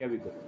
क्या भी करो।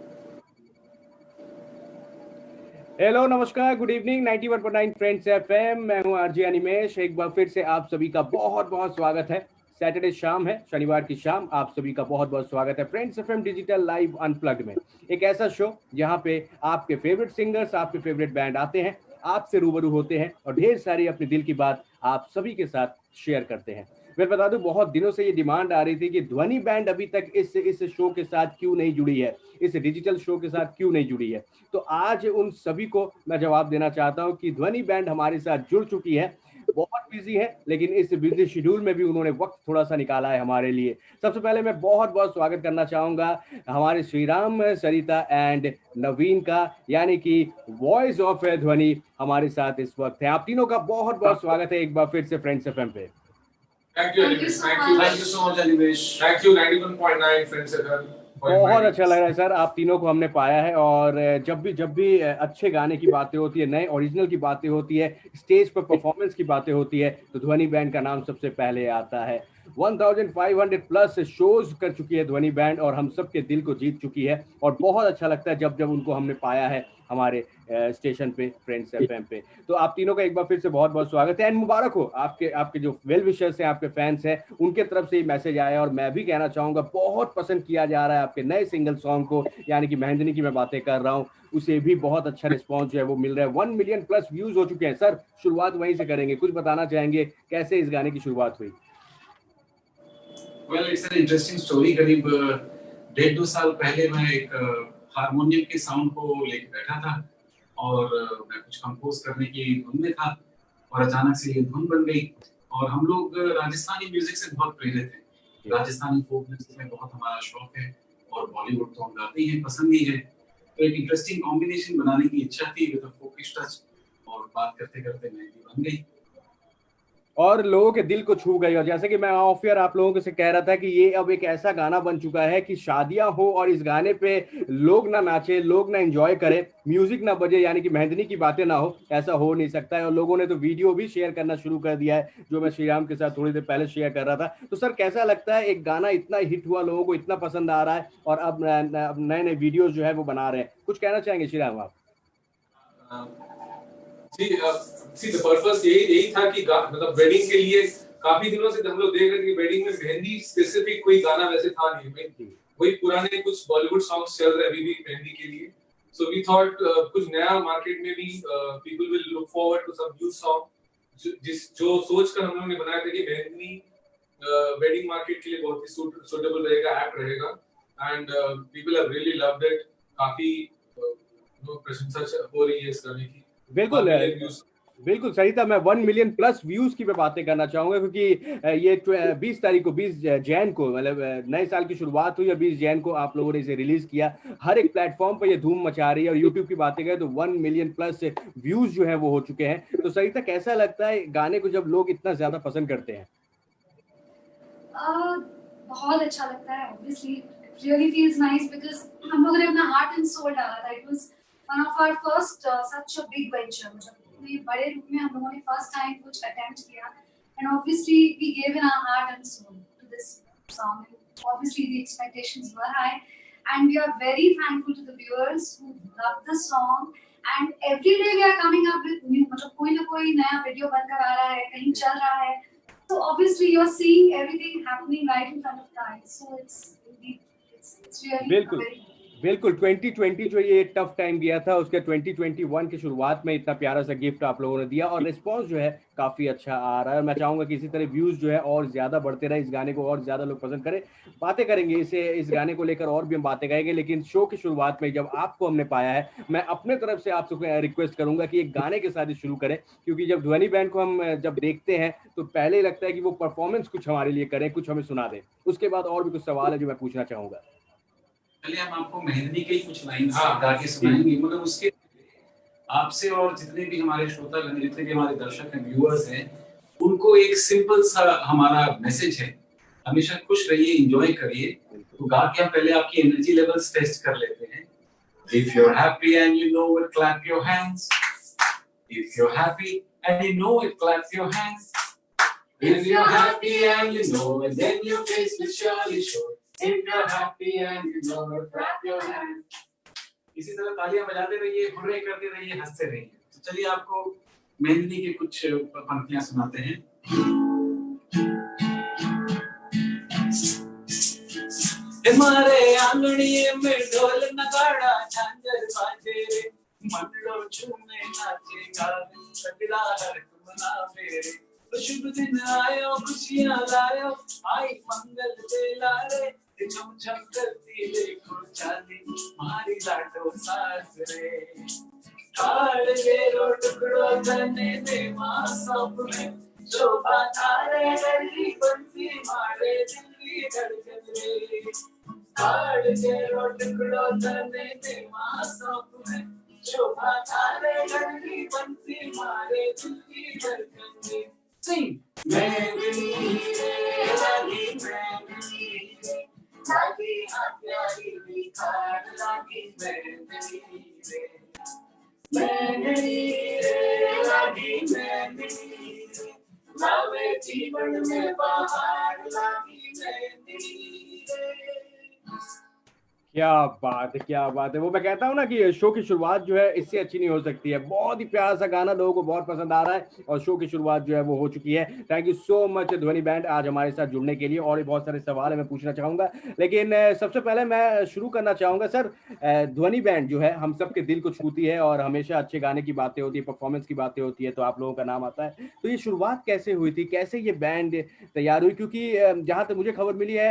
हेलो, नमस्कार, गुड इवनिंग। 91.9 फ्रेंड्स एफएम, मैं हूं आरजे अनिमेश। एक बार फिर से आप सभी का बहुत बहुत स्वागत है। सैटरडे शाम है, शनिवार की शाम, आप सभी का बहुत बहुत स्वागत है friends FM digital live unplugged में। एक ऐसा शो जहां पे आपके फेवरेट सिंगर्स, आपके फेवरेट बैंड आते हैं, आपसे रूबरू होते हैं और ढेर सारी अपने दिल की बात आप सभी के साथ शेयर करते हैं। मैं बता दूं, बहुत दिनों से ये डिमांड आ रही थी कि ध्वनि बैंड अभी तक इस शो के साथ क्यों नहीं जुड़ी है, इस डिजिटल शो के साथ क्यों नहीं जुड़ी है। तो आज उन सभी को मैं जवाब देना चाहता हूं कि ध्वनि बैंड हमारे साथ जुड़ चुकी है। बहुत बिजी है, लेकिन इस बिजी शेड्यूल में भी उन्होंने वक्त थोड़ा सा निकाला है हमारे लिए। सबसे पहले मैं बहुत बहुत स्वागत करना चाहूंगा हमारे श्रीराम, सरिता एंड नवीन का, यानी कि वॉइस ऑफ ध्वनि हमारे साथ इस वक्त है। आप तीनों का बहुत बहुत स्वागत है एक बार फिर से फ्रेंड्स एफएम पे। Thank you, Animesh. Thank you so much, Animesh. Thank you, 91.9 Friends FM. बहुत अच्छा लग रहा है सर, आप तीनों को हमने पाया है। और जब भी अच्छे गाने की बातें होती है, नए ओरिजिनल की बातें होती है, स्टेज पर परफॉर्मेंस की बातें होती है, तो ध्वनि बैंड का नाम सबसे पहले आता है। 1500 प्लस शोज कर चुकी है ध्वनि बैंड और हम सबके दिल को जीत चुकी है। और बहुत अच्छा लगता है जब जब उनको हमने पाया है हमारे स्टेशन पे, फ्रेंड्स एफएम पे। तो आप तीनों का एक बार फिर से बहुत बहुत स्वागत है एंड मुबारक हो। आपके आपके जो वेल विशर्स हैं, आपके फैंस हैं, उनके तरफ से ही मैसेज आया और मैं भी कहना चाहूंगा बहुत पसंद किया जा रहा है आपके नए सिंगल सॉन्ग को, यानी कि मेहंदिनी की मैं बातें कर रहा हूँ। उसे भी बहुत अच्छा रिस्पॉन्स जो है वो मिल रहा है। 1 मिलियन प्लस व्यूज हो चुके हैं। सर, शुरुआत वहीं से करेंगे, कुछ बताना चाहेंगे कैसे इस गाने की शुरुआत हुई? Well, it's an interesting story. करीब 1.5-2 साल पहले मैं एक हारमोनियम के साउंड को लेकर बैठा था और मैं कुछ कंपोज करने की धुन में था और अचानक से ये धुन बन गई। और हम लोग राजस्थानी म्यूजिक से बहुत प्रेरित हैं। राजस्थानी फोक म्यूजिक में बहुत हमारा शौक है और बॉलीवुड तो हम गाते ही हैं, पसंद ही है। तो एक इंटरेस्टिंग कॉम्बिनेशन बनाने की इच्छा थी विद फोकिश टच, और बात करते करते मेहंदी बन गई और लोगों के दिल को छू गई। और जैसे कि मैं ऑफ एयर आप लोगों से कह रहा था कि ये अब एक ऐसा गाना बन चुका है कि शादियां हो और इस गाने पे लोग ना नाचे, लोग ना एंजॉय करें, म्यूजिक ना बजे, यानी कि मेहंदिनी की बातें ना हो, ऐसा हो नहीं सकता है। और लोगों ने तो वीडियो भी शेयर करना शुरू कर दिया है, जो मैं श्रीराम के साथ थोड़ी देर पहले शेयर कर रहा था। तो सर, कैसा लगता है एक गाना इतना हिट हुआ, लोगों को इतना पसंद आ रहा है और अब नए नए वीडियोज जो है वो बना रहे हैं, कुछ कहना चाहेंगे श्रीराम आप? सी द पर्पस यही था कि मतलब वेडिंग के लिए काफी दिनों से हम लोग देख रहे थे कि वेडिंग में मेहंदी स्पेसिफिक कोई गाना वैसे था नहीं। वही पुराने कुछ बॉलीवुड सॉन्ग्स चल रहे अभी भी मेहंदी के लिए। सो वी थॉट कुछ नया मार्केट में भी people will look forward to some new song, जो सोचकर हम लोगों ने बनाया था कि मेहंदी वेडिंग मार्केट के लिए बहुत ही सूटेबल रहेगा, ऐप रहेगा। And people have really loved it. काफी प्रशंसा हो रही है इस गाने की। बिल्कुल बिल्कुल सरिता, मैं 1 मिलियन प्लस व्यूज की मैं बातें करना चाहूंगा, क्योंकि ये 20 तारीख को, 20 जैन को, मतलब नए साल की शुरुआत हुई और 20 जैन को आप लोगों ने इसे रिलीज किया। हर एक प्लेटफॉर्म पर ये धूम मचा रही है और यूट्यूब की बातें करें तो 1 मिलियन प्लस व्यूज जो है वो हो चुके हैं। तो सरिता, कैसा लगता है गाने को जब लोग इतना ज्यादा पसंद करते हैं? बहुत अच्छा लगता है। Obviously it really feels nice because हम लोगों ने अपना हार्ट एंड सोल डाला था। It was one of our first such a big venture. मतलब ये बड़े रूप में हम लोगों ने फर्स्ट टाइम कुछ अटेम्प्ट किया and obviously we give in our heart and soul to this song. ऑब्वियसly the expectations were high and we are very thankful to the viewers who love the song and every day we are coming up with new, मतलब कोई ना कोई नया video बनकर आ रहा है, कहीं चल रहा है। So obviously you're seeing everything happening right in front of eyes. So it's really बिल्कुल very बिल्कुल 2020 जो ये टफ टाइम गया था, उसके 2021 की शुरुआत में इतना प्यारा सा गिफ्ट आप लोगों ने दिया और रिस्पांस जो है काफी अच्छा आ रहा है। मैं चाहूंगा कि इसी तरह व्यूज जो है और ज्यादा बढ़ते रहे, इस गाने को और ज्यादा लोग पसंद करें। बातें करेंगे इस गाने को लेकर और भी हम बातें करेंगे, लेकिन शो की शुरुआत में जब आपको हमने पाया है, मैं अपने तरफ से आपसे रिक्वेस्ट करूंगा कि एक गाने के साथ ही शुरू करें, क्योंकि जब ध्वनि बैंड को हम जब देखते हैं तो पहले ही लगता है कि वो परफॉर्मेंस कुछ हमारे लिए करें, कुछ हमें सुना दें। उसके बाद और भी कुछ सवाल है जो मैं पूछना चाहूंगा। पहले हम आपको मेहंदी के ही कुछ लाइन गा के सुनाएंगे, मगर उसके आपसे और जितने भी हमारे श्रोता, जितने भी हमारे दर्शक हैं, व्यूअर्स हैं, उनको एक सिंपल सा हमारा मैसेज है, हमेशा खुश रहिए, एंजॉय करिए। तो गा के हम पहले आपकी एनर्जी लेवल्स टेस्ट कर लेते हैं। If you're happy and you know it, clap your hands. If you're happy and you know it, clap your hands. If you're happy and you know it, then your face will surely show it. If you're happy and you know it, clap your hands. इसी तरह तालियां बजाते रहिए, hurray करते रहिए, हंसते रहिए। तो चलिए आपको मेहंदी के कुछ पंक्तियां सुनाते हैं। हमारे आंगनिये में ढोल नगाड़ा झांझर बाजे रे, मंडलो झूमे नाचे गावे, सगड़ा हर मनावे रे। तो शुभ दिन आयो, खुशियां लायो, आई मंगल बेला रे। छम छम करती देखो चांदी, मारी लाडो सास रे। काल गेरो टुकड़ो धने दे मां सपने, शोभा थारे गली बंसी मारे दिल की धड़कन रे। काल गेरो टुकड़ो धने दे मां सपने, शोभा थारे गली बंसी मारे दिल की धड़कन रे। Sing. मेरी रे लागी मेरी रे, लागी हाँ प्यारी निखार लागी मेरी रे। मेरी रे लागी मेरी रे, लावे जीवन में बाहर लागी मेरी रे। क्या बात है, क्या बात है। वो मैं कहता हूँ ना कि शो की शुरुआत जो है इससे अच्छी नहीं हो सकती है। बहुत ही प्यारा सा गाना, लोगों को बहुत पसंद आ रहा है और शो की शुरुआत जो है वो हो चुकी है। थैंक यू सो मच ध्वनि बैंड आज हमारे साथ जुड़ने के लिए। और भी बहुत सारे सवाल है मैं पूछना चाहूँगा, लेकिन सबसे पहले मैं शुरू करना चाहूँगा सर, ध्वनि बैंड जो है हम सब के दिल को छूती है और हमेशा अच्छे गाने की बातें होती है, परफॉर्मेंस की बातें होती है, तो आप लोगों का नाम आता है। तो ये शुरुआत कैसे हुई थी, कैसे ये बैंड तैयार हुई? क्योंकि जहाँ तक मुझे खबर मिली है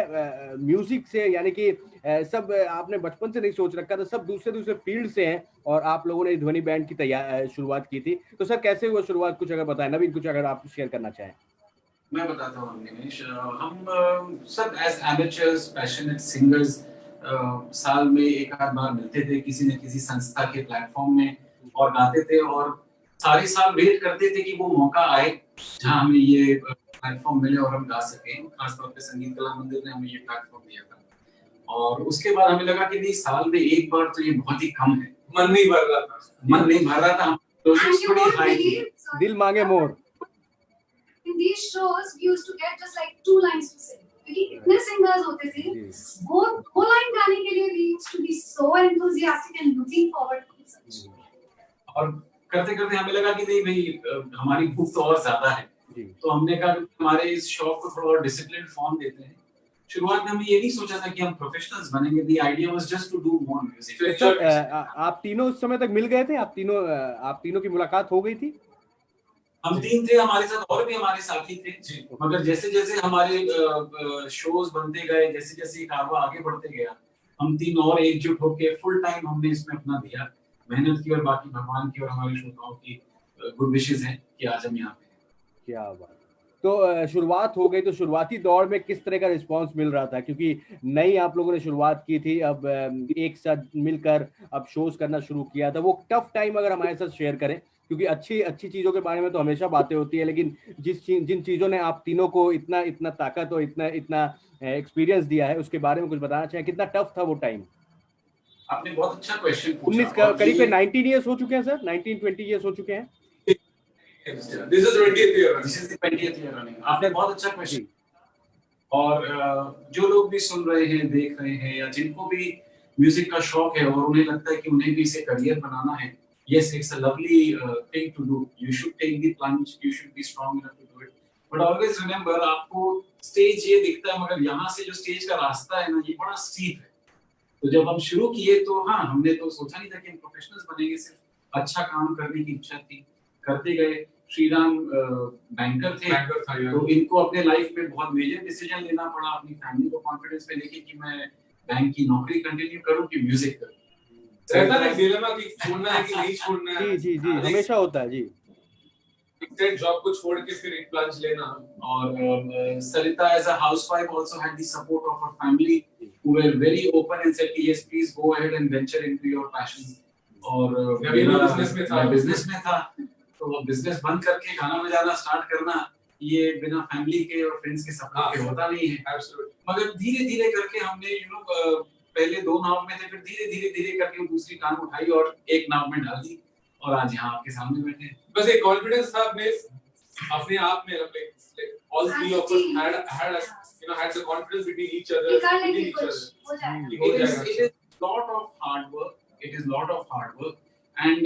म्यूजिक से, यानी कि सब आपने बचपन से नहीं सोच रखा था, सब दूसरे फील्ड से हैं और आप लोगों ने ध्वनि बैंड की शुरुआत की थी। तो सर कैसे हुआ शुरुआत, कुछ अगर बताएं। नवीन, कुछ अगर आप शेयर करना चाहें। मैं बताता हूँ निमेश, हम सब एज एमेचर्स पैशनेट सिंगर्स साल में एक आध बार मिलते थे किसी न किसी संस्था के प्लेटफॉर्म में और गाते थे, और सारे साल वेट करते थे कि वो मौका आए जहाँ हमें ये प्लेटफॉर्म मिले और हम गा सकें। खासतौर पे संगीत कला मंदिर ने हमें ये प्लेटफॉर्म दिया था, और उसके बाद हमें लगा कि नहीं, साल में एक बार तो ये बहुत ही कम है। मन नहीं भर रहा था। दिल मांगे मोर। In these shows, we used to get just like 2 lines to sing. क्योंकि इतने सिंगर्स होते थे, वो 2 लाइन गाने के लिए we used to be so enthusiastic and looking forward to such. और करते करते हमें लगा कि नहीं भाई, हमारी भूख तो और ज्यादा है, तो हमने कहा हमारे इस शौक को थोड़ा और डिसिप्लिन फॉर्म देते हैं। शुरुआत में हमने ये नहीं सोचा था कि हम प्रोफेशनल्स बनेंगे। The idea was just to do more music. आप तीनों उस समय तक मिल गए थे? आप तीनों की मुलाकात हो गई थी? हम 3 थे, हमारे साथ और भी हमारे साथी थे, मगर जैसे जैसे हमारे शोज बनते गए, जैसे जैसे ये कारवां आगे बढ़ते गया, हम 3 और एकजुट होकर फुल टाइम हमने इसमें अपना दिया, मेहनत की, और बाकी भगवान की और हमारे श्रोताओं की गुड विशेस हैं कि आज हम यहाँ पे हैं। क्या बात। तो शुरुआत हो गई, तो शुरुआती दौर में किस तरह का रिस्पांस मिल रहा था? क्योंकि नई आप लोगों ने शुरुआत की थी, अब एक साथ मिलकर अब शोज करना शुरू किया था, वो टफ टाइम अगर हमारे साथ शेयर करें, क्योंकि अच्छी चीजों के बारे में तो हमेशा बातें होती है, लेकिन जिन चीजों ने आप तीनों को इतना ताकत और इतना एक्सपीरियंस दिया है, उसके बारे में कुछ बताना चाहें। कितना टफ था वो टाइम? आपने बहुत अच्छा क्वेश्चन पूछा। 19 करीब 19 ईयर्स हो चुके हैं सर, 19-20 ईयर्स हो चुके हैं। This is 20th year. This is the 20th year running. आपने बहुत अच्छा क्वेश्चन। और जो लोग भी सुन रहे हैं, देख रहे हैं, या जिनको भी म्यूजिक का शौक है और उन्हें लगता है कि उन्हें भी इसे करियर बनाना है, yes, it's a lovely thing to do. You should take the plunge. You should be strong enough to do it. But always remember, आपको स्टेज ये दिखता है, मगर यहाँ से जो स्टेज का रास्ता है ना, ये बड़ा स्टीप है। तो जब हम शुरू किए तो हाँ, हमने तो सोचा नहीं था कि हम प्रोफेशनल्स बनेंगे, सिर्फ अच्छा काम करने की इच्छा थी, करते गए। श्रीराम बैंकर थे, तो इनको अपने लाइफ में बहुत मेजर डिसीजन लेना पड़ा, अपनी फैमिली को कॉन्फिडेंस पे लेके कि मैं बैंक की नौकरी कंटिन्यू करूं कि म्यूजिक करूं। रहता है डिलेमा कि छोड़ना है कि नहीं छोड़ना है। जी हमेशा होता है जी। फिक्स्ड जॉब को छोड़ के फिर एक प्लंज लेना। और Sarita as a housewife also had the support of her family who were very open and said yes, please go ahead and venture into your passion. और मैं बिजनेस में था, तो बिजनेस बंद करके गाना बजाना स्टार्ट करना, ये बिना फैमिली के और फ्रेंड्स के सपोर्ट के होता नहीं है। मगर धीरे करके हमने पहले 2 नाव में थे, फिर धीरे करके दूसरी टांग उठाई और एक नाव में डाल दी, और आज यहाँ आपके सामने बैठे। बस एक कॉन्फिडेंस था अपने आप में, all three of us had had the confidence between each other. कि कर लेंगे कुछ, हो जाएगा। It is lot of hard work. It is lot of hard work, and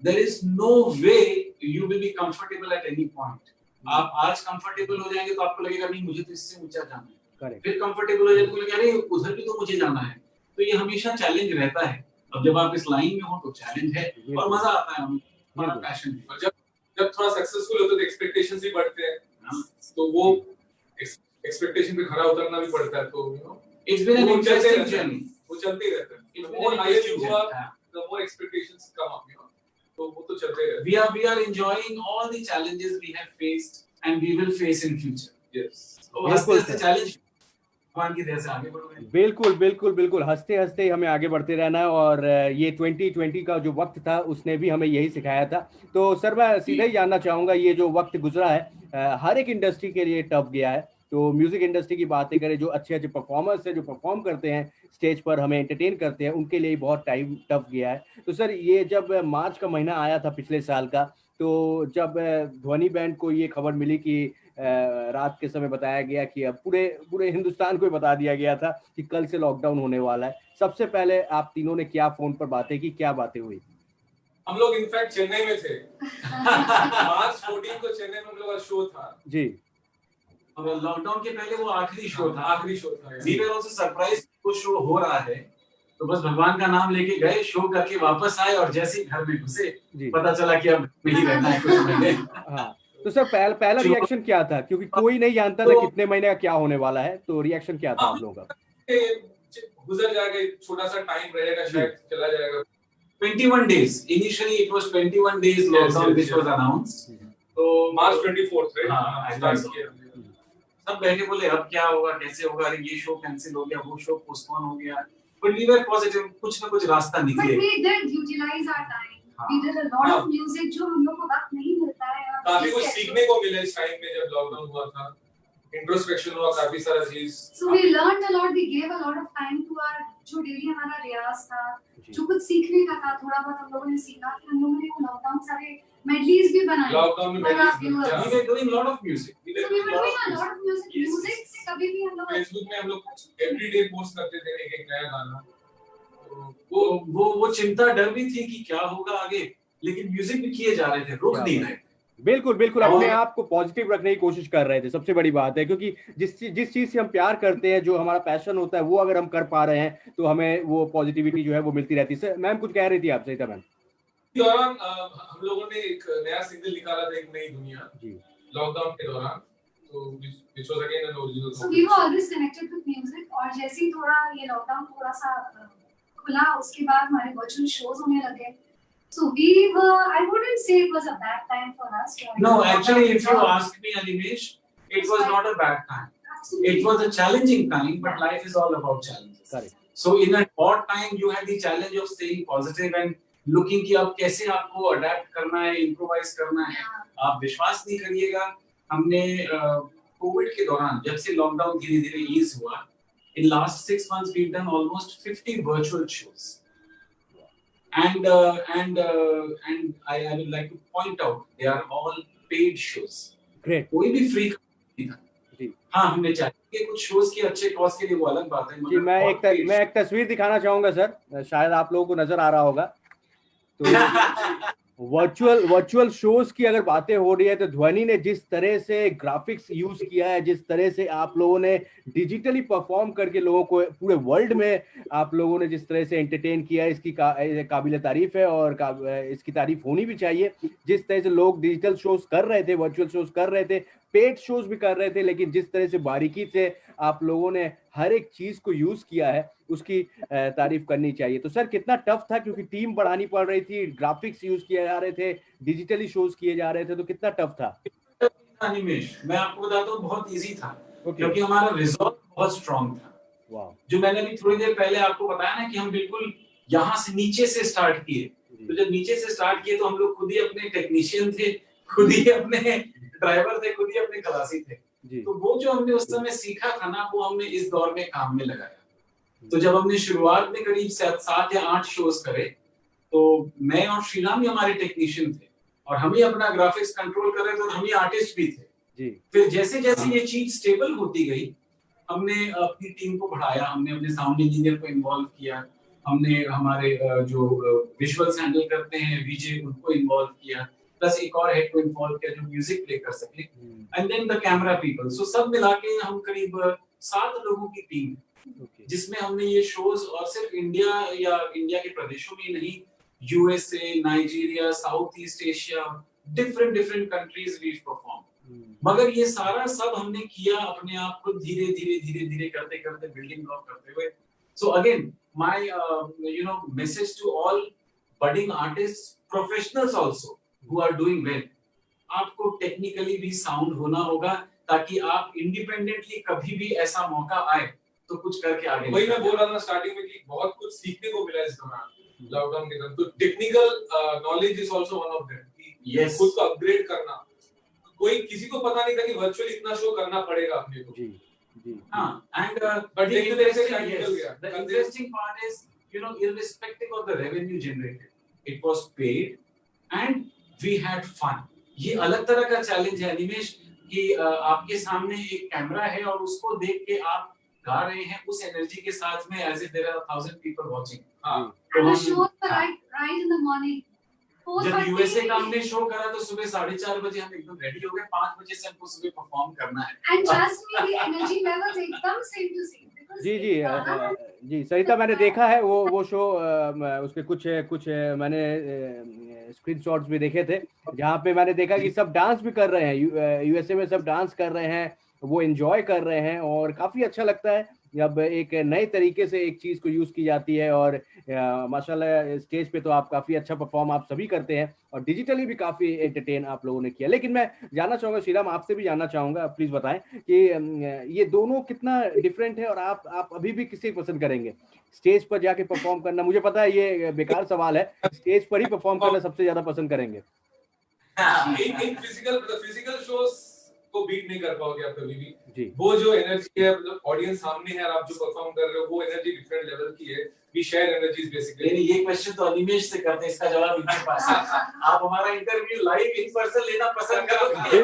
there is no way you will be comfortable at any point. आप आज comfortable हो जाएंगे तो आपको लगेगा नहीं मुझे तो इससे ऊंचा जाना है। Correct. फिर comfortable हो जाए तो लगेगा अरे उधर भी तो मुझे जाना है। तो ये हमेशा चैलेंज रहता है। अब जब आप इस लाइन में हो तो चैलेंज है और मजा आता है, हमारा पैशन है। और जब थोड़ा सक्सेसफुल होते तो एक्सपेक्टेशंस भी बढ़ते हैं, तो वो एक्सपेक्टेशन पे खरा उतरना भी पड़ता है, तो you know it's been an interesting journey. वो चलते ही रहता है। The more higher you go up, the more expectations come up, you know, तो वो तो चलते ही रहता है। We are enjoying all the challenges we have faced and we will face in future. Yes. तो हंसते-हंसते चैलेंज भगवान की दया से आगे बढ़ोगे। बिल्कुल बिल्कुल बिल्कुल, हंसते हंसते हमें आगे बढ़ते रहना है। और ये 2020 का जो वक्त था उसने भी हमें यही सिखाया था। तो सर मैं सीधा ही जानना चाहूँगा, ये जो वक्त गुजरा है हर एक इंडस्ट्री के लिए टफ गया है। तो म्यूजिक इंडस्ट्री की बातें करें, जो अच्छे अच्छे परफॉर्मर्स हैं, जो परफॉर्म करते हैं स्टेज पर, हमें एंटरटेन करते हैं, उनके लिए बहुत टाइम टफ गया है। तो सर ये जब मार्च का महीना आया था पिछले साल का, तो जब ध्वनि बैंड को ये खबर मिली कि रात के समय बताया गया कि अब पूरे हिंदुस्तान को बता दिया गया था कि कल से लॉकडाउन होने वाला है, सबसे पहले आप तीनों ने क्या फोन पर बातें की, क्या बातें हुई? हम लोग इनफैक्ट चेन्नई में थे। मार्च 14 को चेन्नई में हम लोग का शो था जी। और लॉकडाउन के पहले वो आखिरी शो था। यार। वी वर आल्सो सरप्राइज वो शो हो रहा है, तो बस भगवान का नाम लेके गए, शो करके वापस आए और जैसे ही घर में घुसे पता चला कि अब नहीं रहना है कुछ महीने। हाँ, तो सर पहला रिएक्शन क्या था, क्योंकि कोई नहीं जानता था कितने महीने का क्या होने वाला है, तो रिएक्शन क्या था आप लोगों का? गुजर जाएगा, छोटा सा टाइम रहेगा, शायद चला जाएगा। 21 days initially it was 21 days lockdown which was announced, तो मार्च 24 रे हाँ, स्टार्ट किया। सब बैठे बोले अब क्या होगा, कैसे होगा, अरे ये शो कैंसिल हो गया, वो शो पोस्टपोन हो गया, बट वी वर पॉजिटिव, कुछ ना कुछ रास्ता But निकलेगा। we did utilize our time. We did a lot of music जो हम लोग को वक्त नहीं मिलता है। काफी कुछ सीखने को मिला इस टाइम में जब लॉकडाउन हुआ था, इंट्रोस्पेक्शन हुआ, काफी सारा चीज। So we learned a lot. We gave a lot of time to our जो डेली हमारा रियाज था, जो कुछ सीखने का था, थोड़ा बहुत हम लोगों ने सीखा। फिर हम लोगों ने वो लॉकडाउन सारे मेडलीज भी बनाए। लॉकडाउन में मेडलीज We were doing lot of music. So we were doing a lot of music. Music से कभी भी हम लोग फेसबुक में हम लोग एवरीडे पोस्ट करते थे एक नया गाना। वो चिंता डर भी थी कि क्या होगा आगे, लेकिन म्यूजिक भी किए जा रहे थे, रुक नहीं रहे। बिल्कुल बिल्कुल, अपने आप को पॉजिटिव रखने की कोशिश कर रहे थे, सबसे बड़ी बात है। क्योंकि जिस चीज से हम प्यार करते हैं, जो हमारा पैशन होता है, वो अगर हम कर पा रहे हैं तो हमें वो पॉजिटिविटी जो है वो मिलती रहती है। मैम कुछ कह रही थी आपसे? मैम दौरान हम लोगों ने एक नया सिंगल निकाला था, एक नई दुनिया जी, लॉकडाउन के दौरान, तो which was again an original So song। we were always connected with music. और जैसे ही थोड़ा ये लॉकडाउन थोड़ा सा खुला, उसके बाद हमारे वर्चुअल शोज होने लगे। So we were, I wouldn't say it was a bad time for us. No, actually, if you ask me, Animesh, it was not a bad time. Absolutely. It was a challenging time, but life is all about challenges. Correct. So in a odd time, you had the challenge of staying positive and looking कि अब कैसे आपको adapt करना है, improvise करना है। आप विश्वास नहीं करिएगा, हमने कोविड के दौरान जब से लॉकडाउन धीरे-धीरे ईज हुआ, in last 6 months we've done almost 50 virtual shows. And I would like to point out they are all paid shows. Great. कोई भी फ्री नहीं था जी हाँ, हमने चाहे कि कुछ शोज के अच्छे कॉस्ट के लिए वो अलग बात है, जी, मैं एक तस्वीर दिखाना चाहूंगा सर, शायद आप लोगों को नजर आ रहा होगा। तो वर्चुअल शोज की अगर बातें हो रही है, तो ध्वनि ने जिस तरह से ग्राफिक्स यूज किया है, जिस तरह से आप लोगों ने डिजिटली परफॉर्म करके लोगों को पूरे वर्ल्ड में आप लोगों ने जिस तरह से एंटरटेन किया है, इसकी काबिल तारीफ है और इसकी तारीफ होनी भी चाहिए। जिस तरह से लोग डिजिटल शोज कर रहे थे, वर्चुअल शोज कर रहे थे, पेड शोज भी कर रहे थे, लेकिन जिस तरह से बारीकी से आप लोगों ने हर एक चीज को यूज किया है, उसकी तारीफ करनी चाहिए। तो सर कितना टफ था, क्योंकि टीम बढ़ानी पड़ रही थी, ग्राफिक्स यूज किए जा रहे थे, डिजिटली शोज किए जा रहे थे, तो कितना टफ था? अनिमेश, मैं आपको बताता हूँ बहुत इजी था, क्योंकि हमारा रिजॉल्व बहुत स्ट्रांग था। वाह, जो मैंने भी थोड़ी देर पहले आपको बताया ना कि हम बिल्कुल यहाँ से नीचे से स्टार्ट किए। तो जब नीचे से स्टार्ट किए तो हम लोग खुद ही अपने टेक्नीशियन थे, खुद ही अपने ड्राइवर थे, खुद ही अपने खलासी थे। तो वो जो हमने उस समय सीखा था ना, वो हमने इस दौर में काम में लगाया। तो जब हमने शुरुआत में करीब 7 या 8 शोज करे, तो मैं और श्रीराम ही हमारे टेक्नीशियन थे और हम ही अपना ग्राफिक्स कंट्रोल कर रहे थे और हम ही आर्टिस्ट भी थे। फिर जैसे जैसे ये चीज स्टेबल होती गई, हमने अपनी टीम को बढ़ाया, हमने अपने साउंड इंजीनियर को इन्वॉल्व किया, हमने हमारे जो विजुअल्स हैंडल करते हैं वीजे उनको इन्वॉल्व किया, प्लस एक और हेड को इन्वॉल्व किया जो म्यूजिक प्ले कर सके, and then the camera people. So सब मिला के हम करीब 7 लोगों की टीम, जिसमें हमने ये शोज और सिर्फ इंडिया या इंडिया के प्रदेशों में नहीं, USA, Nigeria, South East Asia, different countries we perform. मगर ये सारा सब हमने किया अपने आप खुद, धीरे करते करते, बिल्डिंग ब्लॉक करते हुए। So again my message to all budding artists, professionals also who are doing well, आपको टेक्निकली भी साउंड होना होगा ताकि आप इंडिपेंडेंटली कभी भी ऐसा मौका आए तो कुछ करके आगे। वही मैं बोल रहा था स्टार्टिंग में कि बहुत कुछ सीखने को मिला इस दौरान, लॉकडाउन के दौरान। तो technical knowledge is also one of them, yes, खुद को अपग्रेड करना। कोई किसी को पता नहीं था कि वर्चुअली इतना शो करना पड़ेगा अपने को। जी हाँ, and but the interesting part is, irrespective of the revenue generated, it was paid and we had fun. ये अलग तरह का चैलेंज है निमेश कि आपके सामने एक कैमरा है और उसको देख के आप गा रहे हैं उस एनर्जी के साथ में, as if there are 1000 people watching. And the show right in the morning. जब यूएसए का हमने शो करा तो सुबह 4:30 बजे हम एकदम रेडी हो गए, 5 बजे से हमको सुबह परफॉर्म करना है। And trust me, the energy levels एकदम same to same. जी सरिता, मैंने देखा है वो शो, उसके कुछ मैंने स्क्रीनशॉट्स भी देखे थे जहाँ पे मैंने देखा कि सब डांस भी कर रहे हैं, यूएसए में सब डांस कर रहे हैं, वो एंजॉय कर रहे हैं और काफी अच्छा लगता है जब एक नए तरीके से एक चीज को यूज की जाती है। और माशाल्लाह स्टेज पे तो आप काफी अच्छा परफॉर्म आप सभी करते हैं और डिजिटली भी काफी एंटरटेन आप लोगों ने किया। लेकिन मैं जानना चाहूंगा श्रीराम, आपसे भी जानना चाहूंगा, प्लीज बताएं कि ये दोनों कितना डिफरेंट है और आप अभी भी किसे पसंद करेंगे, स्टेज पर जाके परफॉर्म करना? मुझे पता है ये बेकार सवाल है, स्टेज पर ही परफॉर्म करना सबसे ज्यादा पसंद करेंगे। इन फिजिकल शोज को बीट नहीं कर पाओगे आप कभी भी। वो जो एनर्जी है, मतलब ऑडियंस सामने है और आप जो परफॉर्म कर रहे हो, वो एनर्जी डिफरेंट लेवल की है। We share energies basically. ये क्वेश्चन तो अनिमेश से करते हैं, इसका जवाब इनके पास है। आप हमारा इंटरव्यू लाइव इन पर्सन लेना पसंद करोगे?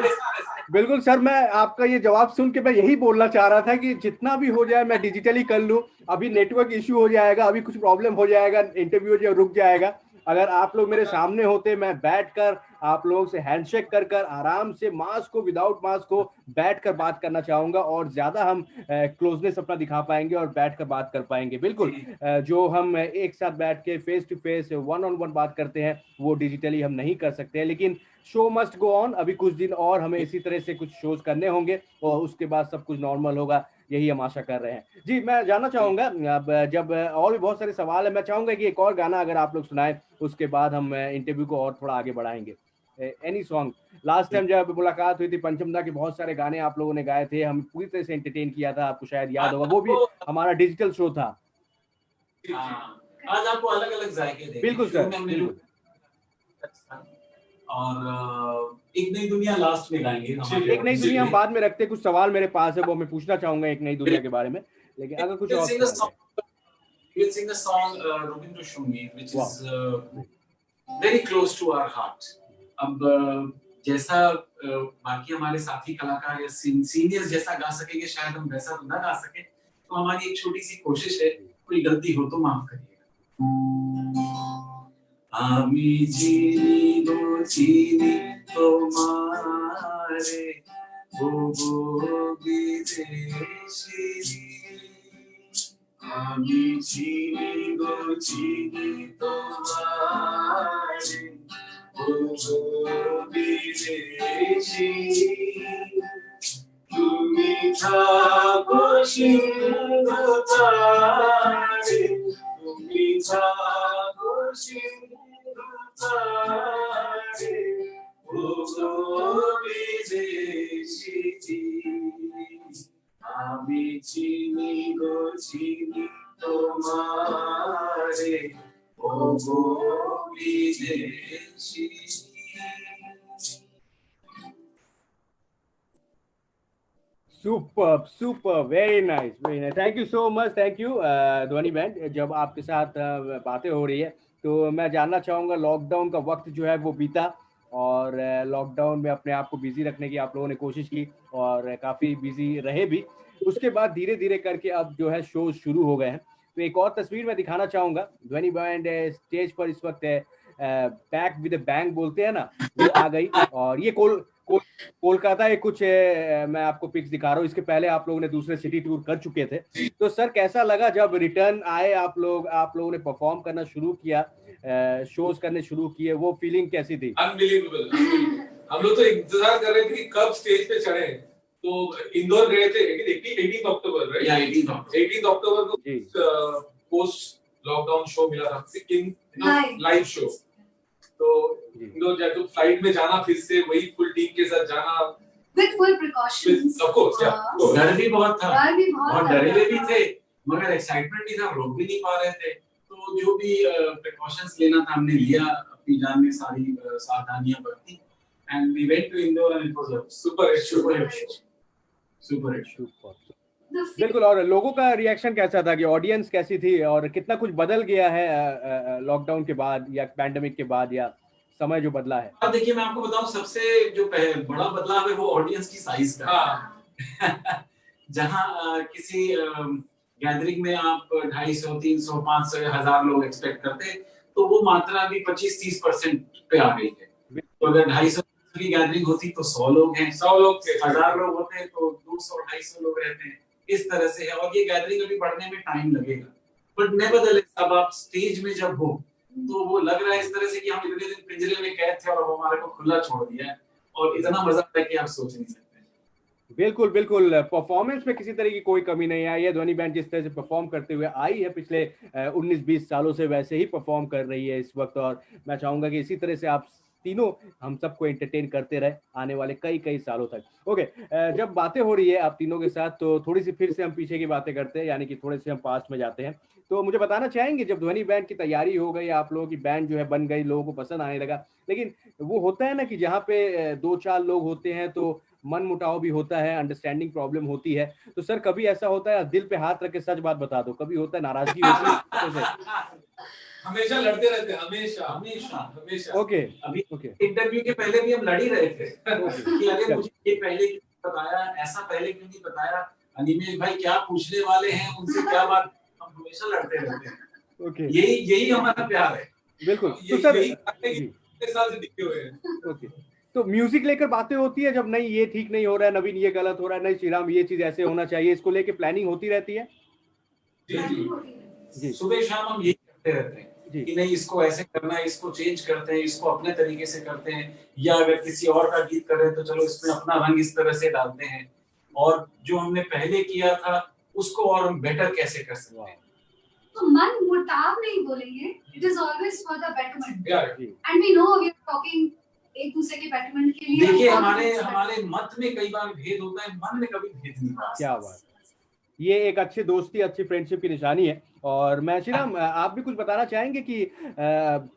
बिल्कुल सर, मैं आपका ये जवाब सुन के मैं यही बोलना चाह रहा था कि जितना भी हो जाए मैं डिजिटली कर लूं। अभी नेटवर्क इश्यू हो जाएगा, अभी कुछ प्रॉब्लम हो जाएगा, इंटरव्यू जो रुक जाएगा। अगर आप लोग मेरे सामने होते, मैं बैठकर आप लोगों से हैंडशेक कर आराम से मास्क को, विदाउट मास्क को बैठकर बात करना चाहूंगा और ज्यादा हम क्लोजनेस अपना दिखा पाएंगे और बैठकर बात कर पाएंगे। बिल्कुल, जो हम एक साथ बैठ के फेस टू फेस 1-on-1 बात करते हैं वो डिजिटली हम नहीं कर सकते हैं। लेकिन शो मस्ट गो ऑन, अभी कुछ दिन और हमें इसी तरह से कुछ शोज करने होंगे और उसके बाद सब कुछ नॉर्मल होगा, यही हम आशा कर रहे हैं। जी, मैं जानना चाहूंगा, अब जब और भी बहुत सारे सवाल है, मैं चाहूंगा कि एक और गाना अगर आप लोग सुनाएं, उसके बाद हम इंटरव्यू को और थोड़ा आगे बढ़ाएंगे। Any song. लास्ट टाइम जब मुलाकात हुई थी पंचमदा के बहुत सारे गाने आप लोगों ने गाए थे, हम पूरी तरह से एंटरटेन किया था, आपको शायद याद होगा, वो भी हमारा डिजिटल शो था। आज आपको अलग अलग जायके देंगे। बिल्कुल सर, बिल्कुल। और एक नई दुनिया लास्ट में गाएंगे। एक नई दुनिया हम बाद में रखते, कुछ सवाल मेरे पास है वो मैं पूछना चाहूंगा एक नई दुनिया के बारे में, लेकिन अगर कुछ और we'll sing a song Rabindra Shungi, which is very close to our heart. अब जैसा बाकी हमारे साथी कलाकार या सीनियर्स जैसा गा सकेंगे शायद हम वैसा तो ना गा सके, तो हमारी एक छोटी सी कोशिश है, कोई गलती हो तो माफ करिएगा। आमी जीनी गो जीनी तुम्हारे वो विदेशी, आमी जीनी गो जीनी तुम्हारे वो विदेशी, तुम्ही था सिंधु तारे, तुम्ही था सिंधु तारे वो विदेशी, आमी चीनी गो चीनी तुम्हारे वो विदेशी। Super, very nice, thank you so much, thank you ध्वनि बैंड। जब आपके साथ बातें हो रही है तो मैं जानना चाहूँगा, लॉकडाउन का वक्त जो है वो बीता और लॉकडाउन में अपने आप को बिजी रखने की आप लोगों ने कोशिश की और काफ़ी बिजी रहे भी, उसके बाद धीरे धीरे करके अब जो है शो शुरू हो गए हैं। तो एक और तस्वीर मैं दिखाना चाहूंगा, ध्वनि बैंड स्टेज पर इस वक्त है, बैक विद बैंग बोलते हैं ना, वो आ गई। और ये कोलकाता के कुछ मैं आपको पिक्स दिखा रहा हूँ, इसके पहले आप लोगों ने दूसरे सिटी टूर कर चुके थे। तो सर कैसा लगा जब रिटर्न आए आप लोगों ने परफॉर्म करना शुरू किया, शोज करने शुरू किए, वो फीलिंग कैसी थी? अनबिलीवेबल। हम लोग तो इंतजार कर रहे थे कि कब स्टेज पे चढ़े। तो इंदौर गए थे 18 अक्टूबर, राइट? या 18 अक्टूबर को पोस्ट लॉकडाउन शो मिला था, इन लाइव शो। तो इंदौर जाके फ्लाइट में जाना, फिर से वही फुल टीम के साथ जाना, with full precautions, of course, yeah। डर भी बहुत था, डर भी बहुत बहुत डरे हुए भी थे, मगर एक्साइटमेंट भी था, रोक भी नहीं पा रहे थे। तो जो भी प्रिकॉशंस लेना था हमने लिया, अपनी जान में सारी सावधानियां बरती, and we went to Indore and it was a super hit. बिल्कुल। और लोगों का रिएक्शन कैसा था, कि ऑडियंस कैसी थी, और कितना कुछ बदल गया है लॉकडाउन के बाद या पैंडेमिक के बाद, या समय जो बदला है? अब देखिए मैं आपको बताऊं, सबसे जो बड़ा बदलाव है वो ऑडियंस की साइज का। जहां किसी गैदरिंग में आप 250, 300, 500, 1000 लोग एक्सपेक्ट करते, तो वो मात्रा भी 25-30% पे आ गई है। तो अगर 250 की गैदरिंग होती तो 100 लोग हैं, 100 लोग थे, 1000 लोग होते तो 200-250 लोग रहते हैं, इस तरह से है। और ये गैदरिंग अभी बढ़ने में टाइम लगेगा, बट नेवरदलेस अब आप स्टेज में जब हो तो वो लग रहा है इस तरह से कि हम इतने दिन पिंजरे में कैद थे और अब हमारे को खुला छोड़ दिया है, और इतना मजा आता है कि आप सोच नहीं सकते। बिल्कुल बिल्कुल। परफॉर्मेंस में किसी तरह की कोई कमी नहीं आई है। ध्वनि बैंड जिस तरह से परफॉर्म करते हुए आई है पिछले 19-20 सालों से, वैसे ही परफॉर्म कर रही है इस वक्त। और मैं चाहूंगा कि इसी तरह से आप तीनों हम सबको एंटरटेन करते रहे आने वाले कई सालों तक। ओके, जब बातें हो रही है आप तीनों के साथ, तो थोड़ी सी फिर से हम पीछे की बातें करते हैं, यानी कि थोड़े से हम पास्ट में जाते हैं। तो मुझे बताना चाहेंगे, जब ध्वनि बैंड की तैयारी हो गई, आप लोगों की बैंड जो है बन गई, लोगों को पसंद आने लगा, लेकिन वो होता है ना कि जहाँ पे 2-4 लोग होते हैं तो मन मुटाव भी होता है, अंडरस्टैंडिंग प्रॉब्लम होती है। तो सर कभी ऐसा होता है, दिल पे हाथ रख के सच बात बता दो, कभी होता है नाराजगी होती है? हमेशा लड़ते रहते हैं, हमेशा। ओके, अभी इंटरव्यू के पहले भी हम लड़ ही रहे थे कि अरे मुझे ये पहले क्यों बताया, ऐसा पहले क्यों नहीं बताया, अनिमेश भाई क्या पूछने वाले हैं, उनसे क्या बात, हम हमेशा लड़ते रहते हैं। ओके, यही हमारा प्यार है। बिल्कुल। तो सर इतने साल से दिखे हुए हैं। ओके, तो म्यूजिक लेकर बातें होती है, जब नहीं ये ठीक नहीं हो रहा है, नवीन ये गलत हो रहा है, नहीं श्रीराम ये चीज ऐसे होना चाहिए, इसको लेके प्लानिंग होती रहती है? जी, सुबह शाम हम यही करते रहते हैं कि नहीं इसको ऐसे करना है, इसको चेंज करते हैं, इसको अपने तरीके से करते हैं, या अगर किसी और का गीत कर रहे हैं तो चलो इसमें अपना रंग इस तरह से डालते हैं, और जो हमने पहले किया था उसको और हम बेटर कैसे कर सकते हैं। तो मन मुटाव नहीं बोलेंगे, it is always for the betterment, and we know we are talking एक दूसरे के बेटरमेंट के लिए। देखिए हमारे मत में कई बार भेद होता है, मन में कभी भेद नहीं होता। क्या बात, ये एक अच्छी दोस्ती, अच्छी फ्रेंडशिप की निशानी है। और मैं श्रीराम, आप भी कुछ बताना चाहेंगे कि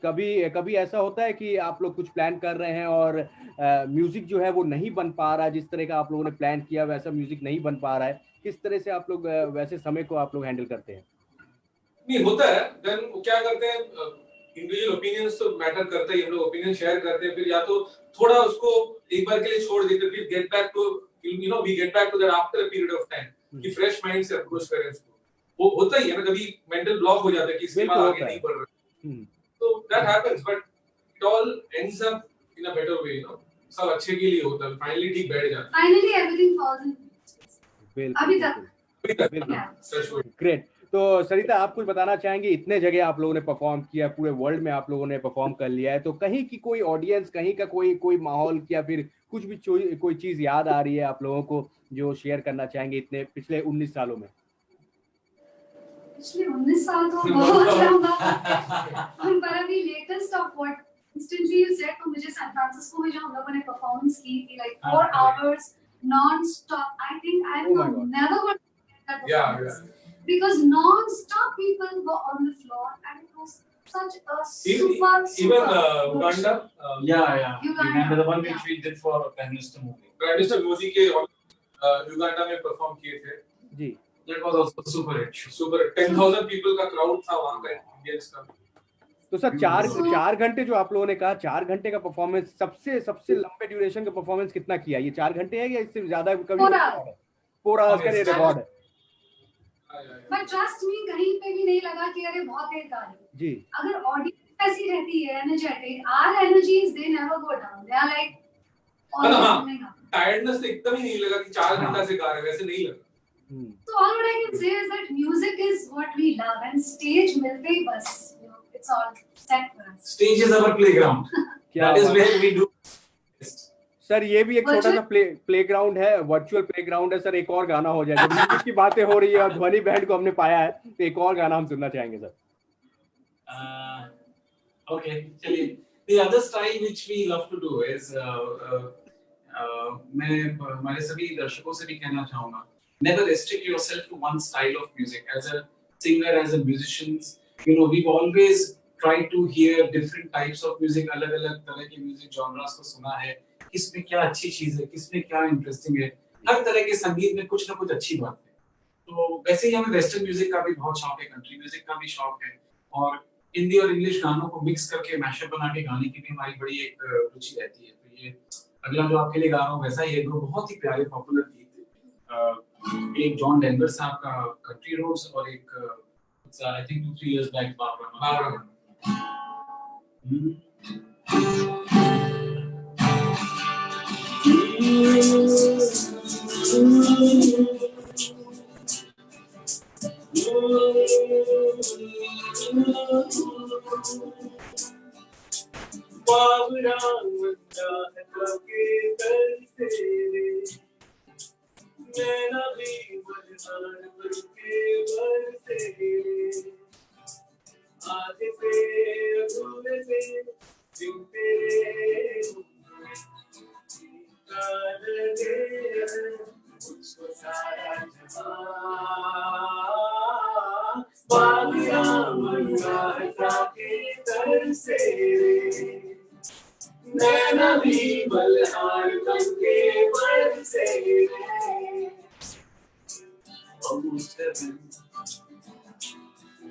कभी ऐसा होता है कि आप लोग कुछ प्लान कर रहे हैं और म्यूजिक जो है वो नहीं बन पा रहा है, जिस तरह का आप लोगों ने प्लान किया वैसा म्यूजिक नहीं बन पा रहा है, किस तरह से आप लोग वैसे समय को आप लोग हैंडल करते हैं? नहीं होता है, देन क्या करते हैं, इंडिविजुअल ओपिनियंस तो मैटर करता है, हम लोग ओपिनियन शेयर करते हैं, फिर या तो थोड़ा उसको एक बार के लिए छोड़ देते हैं, फिर get back to we get back to that after a period of time, कि फ्रेश माइंड से अप्रोच करें उसको। वो होता ही है ना, कभी मेंटल ब्लॉक हो जाता है कि इसके बाद आगे नहीं बढ़ रहा, तो that happens, but it all ends up in a better way, सब अच्छे के लिए होता है, फाइनली ठीक बैठ जाता है, finally everything falls in place. अभी तक ग्रेट। तो सरिता, आप कुछ बताना चाहेंगे, इतने जगह आप लोगों ने परफॉर्म किया, पूरे वर्ल्ड में आप लोगों ने परफॉर्म कर लिया है, तो कहीं की कोई ऑडियंस, कहीं का कोई माहौल, या फिर कुछ भी कोई चीज याद आ रही है आप लोगों को जो शेयर करना चाहेंगे इतने पिछले 19 सालों में? पिछले 19 साल तो बहुत लंबा है, पर अभी latest of what instantly you said, तो मुझे सैन फ्रांसिस्को में जो हम लोगों ने परफॉर्मेंस की थी, like 4 hours non stop, I think I am never going to forget that performance, because non-stop people were on the floor and it was such a super Uganda, Uganda, the one which we did for Prime Minister Modi के Uganda में perform किए थे जी, that was also super 10,000 people का crowd था वहां का, Indians का। तो सर 4 घंटे जो आप लोगों ने कहा, 4 घंटे का परफॉर्मेंस, सबसे लंबे ड्यूरेशन का परफॉर्मेंस कितना किया? ये 4 घंटे है या इससे ज्यादा कभी? 4 hours का रिकॉर्ड है बट ट्रस्ट मी, कहीं पे भी नहीं लगा कि अरे बहुत देर गा रही हूँ। जी। अगर ऑडियंस ऐसी रहती है energetic, our energies they never go down, they are like tiredness तो एकदम ही नहीं लगा कि 4 घंटा से गा रहे, वैसे नहीं लगा। So all what I can say is that music is what we love and stage मिलते ही बस, you know, it's all set for us. Stage is our playground. क्या That is बात। where we do. सर ये भी एक छोटा सा playground है, वर्चुअल प्लेग्राउंड है सर। एक और गाना हो जाए, जब म्यूजिक की बातें हो रही है और ध्वनि बैंड को हमने पाया है, तो एक और गाना हम सुनना चाहेंगे सर। Okay, चलिए। The other style which we love to do is मैं हमारे सभी दर्शकों से भी कहना चाहूँगा, never restrict yourself to one style of music. As a singer, as a musician, you know, we've always tried to hear different types of music, अलग-अलग तरह के music genres को सुना है, किसमें क्या अच्छी चीज है, किसमें क्या इंटरेस्टिंग है। हर तरह के संगीत में कुछ ना कुछ अच्छी बात है। तो वैसे ही हमें वेस्टर्न म्यूजिक का भी बहुत शौक है, कंट्री म्यूजिक का भी शौक है, और हिंदी और इंग्लिश गानों को मिक्स करके मैशअप बना के गाने की भी हमारी बड़ी एक रुचि रहती है। तो ये अगला जो आपके लिए गा रहा हूँ वैसा ही है, दो बहुत ही प्यारे पॉपुलर गीत थे। एक जॉन डेनवर साहब का कंट्री रोड्स और एक आई थिंक 2-3 इयर्स बैक बाबरा।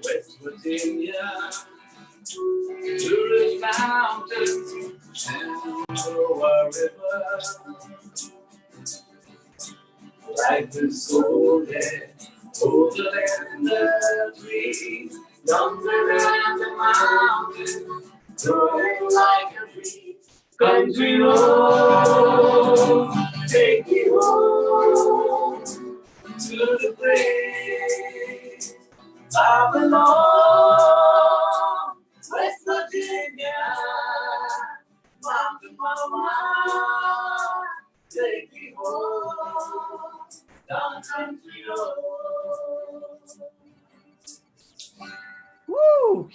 West Virginia, Blue Ridge Mountains, Shenandoah River. Life is golden, older than the trees, younger than the mountains, growing like a tree. Country road, take me home to the place I belong. West Virginia, Mountain Mama, take me home down country road.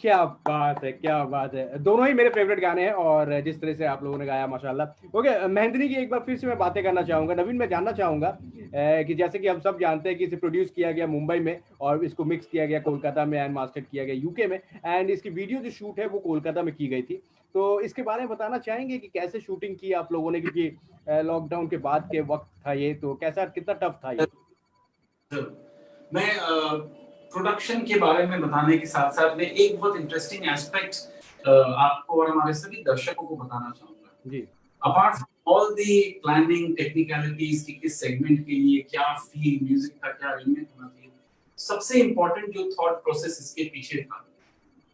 क्या बात है, क्या बात है। दोनों ही मेरे favourite गाने हैं और जिस तरह से आप लोगों ने गाया माशाल्लाह। ओके, मेहंदिनी की एक बार फिर से मैं बातें करना चाहूंगा। नवीन, मैं जानना चाहूंगा कि जैसे कि हम सब जानते हैं कि इसे प्रोड्यूस किया गया मुंबई में और इसको मिक्स किया गया कोलकाता में एंड मास्टर्ड किया गया यूके में, एंड इसकी वीडियो जो शूट है वो कोलकाता में की गई थी। तो इसके बारे में बताना चाहेंगे कि कैसे शूटिंग की आप लोगों ने, क्योंकि लॉकडाउन के बाद के वक्त था ये, तो कैसा, कितना टफ था ये? मैं प्रोडक्शन के बारे में बताने के साथ साथ में एक बहुत इंटरेस्टिंग एस्पेक्ट आपको और हमारे सभी दर्शकों को बताना चाहूंगा जी। Apart from all the planning technicalities की किस सेगमेंट के लिए क्या फील, म्यूजिक का क्या एलिमेंट होना चाहिए, सबसे इम्पोर्टेंट जो थॉट प्रोसेस इसके पीछे था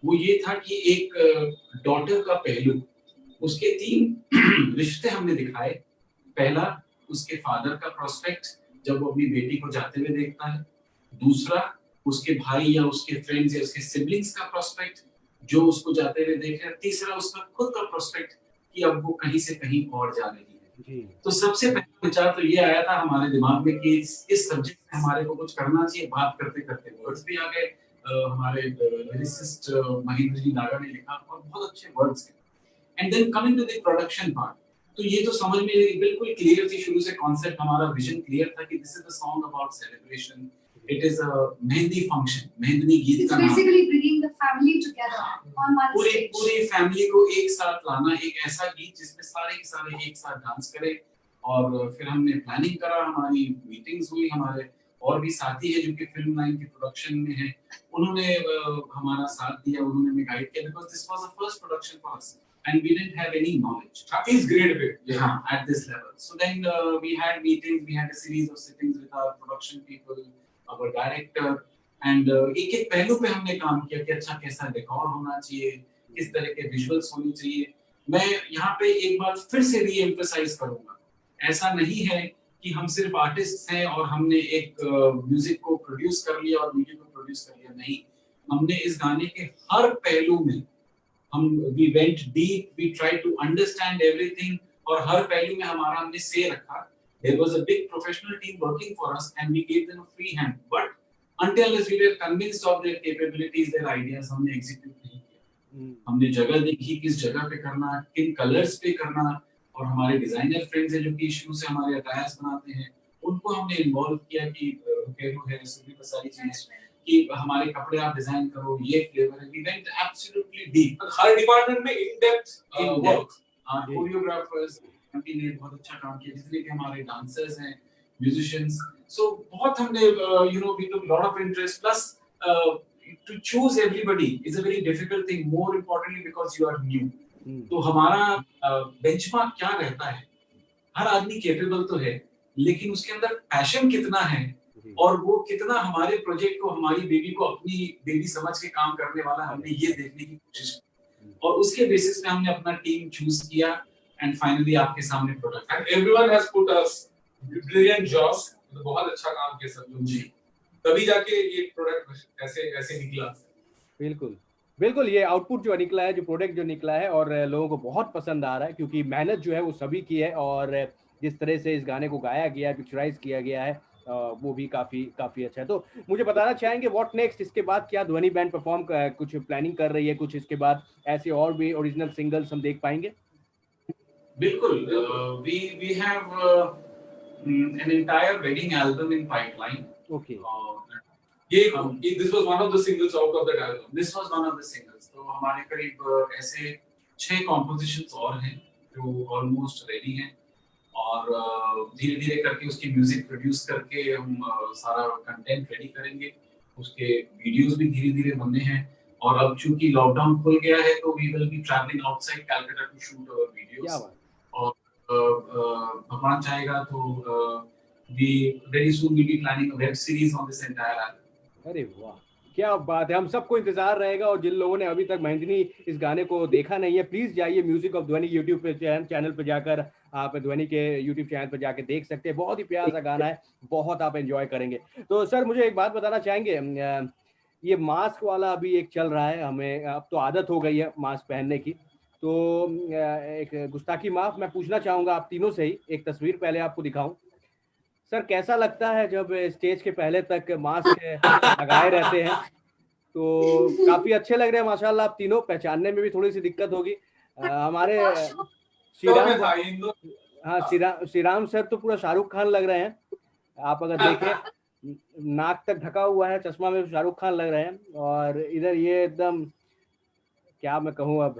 वो ये था कि एक डॉटर का पहलू, उसके 3 रिश्ते हमने दिखाए। पहला, उसके फादर का प्रोस्पेक्ट जब वो अपनी बेटी को जाते हुए देखता है। दूसरा, उसके भाई या उसके फ्रेंड्स या उसके सिबलिंग्स का प्रोस्पेक्ट जो उसको जाते हुए देख रहे हैं। तीसरा, उसका खुद का प्रोस्पेक्ट कि अब वो कहीं से कहीं और जा रही है। तो सबसे पहला विचार तो ये आया था हमारे दिमाग में कि इस सब्जेक्ट में हमारे को कुछ करना चाहिए। बात करते करते वर्ड्स भी आ गए, हमारे लिरिसिस्ट महेंद्र जी नागा ने लिखा और बहुत अच्छे वर्ड्स हैं। And then coming to the production part, तो ये तो समझ में बिल्कुल क्लियर थी शुरू से, कॉन्सेप्ट हमारा विजन क्लियर था कि this is a song about celebration, it is a mehndi function, mehndi गीत का नाम। Basically bringing the family together on one stage, पूरी फैमिली को एक साथ लाना, एक ऐसा गीत जिसमें सारे के सारे एक साथ डांस करें। और फिर हमने प्लानिंग करा, हमारी मीटिंग्स हुई, हमारे और भी साथी है जो कि फिल्म लाइन की प्रोडक्शन में है, उन्होंने हमारा साथ दिया, उन्होंने हमें गाइड किया, because this was the first production for us. and we didn't have any knowledge. He's great at it. At this level. So then we had meetings, we had a series of sittings with our production people, our director, and एक पहलू पे हमने काम किया कि अच्छा कैसा decor होना चाहिए, किस तरह के विजुअल्स होने चाहिए. मैं यहाँ पे एक बार फिर से री-एम्फसाइज करूँगा, ऐसा नहीं है कि हम सिर्फ आर्टिस्ट हैं और हमने एक म्यूजिक को प्रोड्यूस कर लिया और वीडियो को प्रोड्यूस कर लिया. नहीं, हमने इस गाने के हर पहलू में we went deep, we tried to understand everything, और हर पहलू में हमने say रखा. There was a big professional team working for us and we gave them a free hand. But until we were convinced of their capabilities, their ideas, हमने execute नहीं किया. हमने जगह देखी, किस जगह पे करना, किन कलर्स पे करना, और हमारे डिजाइनर फ्रेंड्स हैं जो कि शुरू से हमारे अटायर्स बनाते हैं, उनको हमने इन्वॉल्व किया कि रुकेरो है, सभी सारी चीजें कि हमारे कपड़े आप डिजाइन करो, ये फ्लेवर है. We went absolutely deep. Her department में in depth work. कोरियोग्राफर्स ने बहुत अच्छा काम किया, जितने के हमारे डांसर्स हैं, म्यूजिशियंस. So बहुत हमने we took lot of interest. Plus to choose everybody is a very difficult thing. More importantly because you are new. तो हमारा बेंचमार्क क्या रहता है? हर आदमी कैपेबल तो है, लेकिन उसके अंदर पैशन कितना है और वो कितना हमारे प्रोजेक्ट को, हमारी बेबी को अपनी बेबी समझ के काम करने वाला, हमने ये देखने की कोशिश की और उसके बेसिस पे हमने अपना टीम चूज किया एंड फाइनली आपके सामने product. And everyone has put a brilliant job. बहुत अच्छा काम किया सब लोग जी. तभी जाके ये प्रोडक्ट ऐसे निकला. बिल्कुल बिल्कुल, ये आउटपुट जो निकला है, जो प्रोडक्ट जो निकला है और लोगों को बहुत पसंद आ रहा है, क्योंकि मेहनत जो है वो सभी की है और जिस तरह से इस गाने को गाया गया है, पिक्चराइज किया गया है, वो भी काफी अच्छा है. तो मुझे बताना चाहेंगे व्हाट नेक्स्ट, इसके बाद क्या ध्वनि बैंड परफॉर्म कुछ प्लानिंग कर रही है, कुछ इसके बाद ऐसे और भी ओरिजिनल सिंगल्स हम देख पाएंगे? बिल्कुल, we have an entire wedding album in pipeline. Okay. This was one of the singles out of that album. This was one of the singles. तो हमारे करीब ऐसे 6 compositions और हैं जो almost ready हैं और धीरे-धीरे करके उसकी म्यूजिक प्रोड्यूस करके हम सारा कंटेंट रेडी करेंगे. उसके वीडियोस भी धीरे-धीरे बनने हैं और अब चूंकि लॉकडाउन खुल गया है तो we will be traveling outside Calcutta to shoot our videos. क्या बात. और भगवान चाहेगा तो we very soon will be planning a web series on this entire album. अरे वाह, क्या बात है. हम सबको इंतजार रहेगा और जिन लोगों ने अभी तक मेहंदी इस गाने को देखा नहीं है, प्लीज जाइए म्यूजिक ऑफ ध्वनि यूट्यूब पे चैनल पे जाकर आप ध्वनि के यूट्यूब चैनल पे जाके देख सकते हैं. बहुत ही प्यारा सा गाना है, बहुत आप एंजॉय करेंगे. तो सर मुझे एक बात बताना चाहेंगे, ये मास्क वाला अभी एक चल रहा है, हमें अब तो आदत हो गई है मास्क पहनने की, तो एक गुस्ताखी माफ मैं पूछना चाहूँगा आप तीनों से ही. एक तस्वीर पहले आपको दिखाऊं. सर कैसा लगता है जब स्टेज के पहले तक मास्क लगाए रहते हैं? तो काफी अच्छे लग रहे हैं माशाल्लाह आप तीनों. पहचानने में भी थोड़ी सी दिक्कत होगी. हमारे श्रीराम सर तो पूरा शाहरुख खान लग रहे हैं. आप अगर देखें नाक तक ढका हुआ है, चश्मा में शाहरुख खान लग रहे हैं, और इधर ये एकदम क्या मैं कहूँ, अब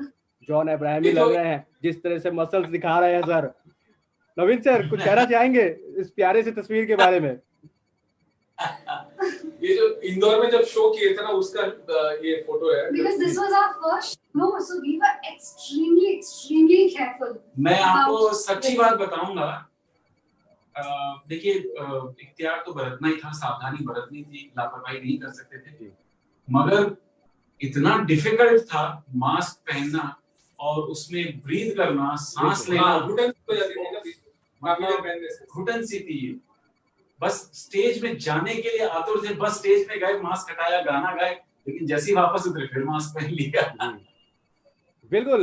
जॉन अब्राहमी लग रहे हैं जिस तरह से मसल्स दिखा रहे हैं. सर नवीन सर कुछ कहना चाहेंगे इस प्यारे से तस्वीर के बारे में? ये जो इंदौर में जब शो किए थे ना, उसका ये फोटो है. Because this was our first show, so we were extremely careful. मैं आपको सच्ची बात बताऊंगा. देखिए इख्तियार तो बरतना ही था, सावधानी बरतनी थी, लापरवाही नहीं कर सकते थे, मगर इतना डिफिकल्ट था मास्क पहनना और उसमें ब्रीथ करना, सांस लेना. घुटन सी थी. बस स्टेज में जाने के लिए आतुर थे, बस स्टेज में गए, मास्क हटाया, गाना गाए, लेकिन जैसे ही वापस उतरे फिर मास्क पहन लिया. बिल्कुल,